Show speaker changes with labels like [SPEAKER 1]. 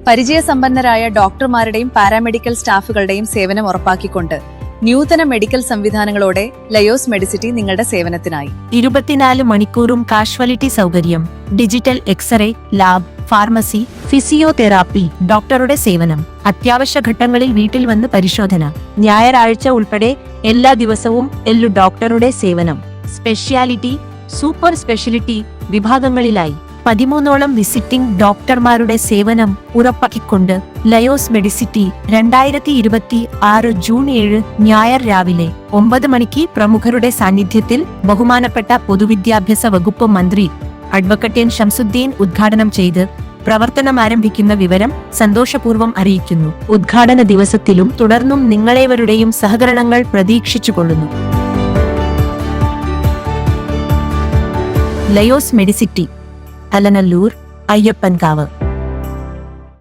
[SPEAKER 1] പരിചയസമ്പന്നരായ ഡോക്ടർമാരുടെയും പാരാമെഡിക്കൽ സ്റ്റാഫുകളുടെയും സേവനം ഉറപ്പാക്കിക്കൊണ്ട് നൂതന മെഡിക്കൽ സംവിധാനങ്ങളോടെ ലയോസ് മെഡിസിറ്റി നിങ്ങളുടെ സേവനത്തിനായി
[SPEAKER 2] 24 മണിക്കൂറും കാഷ്വാലിറ്റി സൗകര്യം, digital x-ray, lab, pharmacy, physiotherapy, ഡോക്ടറുടെ സേവനം, അത്യാവശ്യ ഘട്ടങ്ങളിൽ വീട്ടിൽ വന്ന് പരിശോധന, ഞായറാഴ്ച ഉൾപ്പെടെ എല്ലാ ദിവസവും ഡോക്ടറുടെ സേവനം, സ്പെഷ്യാലിറ്റി, സൂപ്പർ സ്പെഷ്യലിറ്റി വിഭാഗങ്ങളിലായി 13ഓളം വിസിറ്റിംഗ് ഡോക്ടർമാരുടെ സേവനം ഉറപ്പാക്കിക്കൊണ്ട് ലയോസ് മെഡിസിറ്റി 2026 ജൂൺ 7 ഞായർ രാവിലെ 9 മണിക്ക് പ്രമുഖരുടെ സാന്നിധ്യത്തിൽ ബഹുമാനപ്പെട്ട പൊതുവിദ്യാഭ്യാസ വകുപ്പ് മന്ത്രി അഡ്വക്കറ്റ് എൻ ശംസുദ്ദീൻ ഉദ്ഘാടനം ചെയ്ത് പ്രവർത്തനം ആരംഭിക്കുന്ന വിവരം സന്തോഷപൂർവ്വം അറിയിക്കുന്നു. ഉദ്ഘാടന ദിവസത്തിലും തുടർന്നും നിങ്ങളേവരുടെയും സഹകരണങ്ങൾ പ്രതീക്ഷിച്ചുകൊള്ളുന്നു. ലയോസ് മെഡിസിറ്റി, അലനല്ലൂർ, അയ്യപ്പൻകാവ്.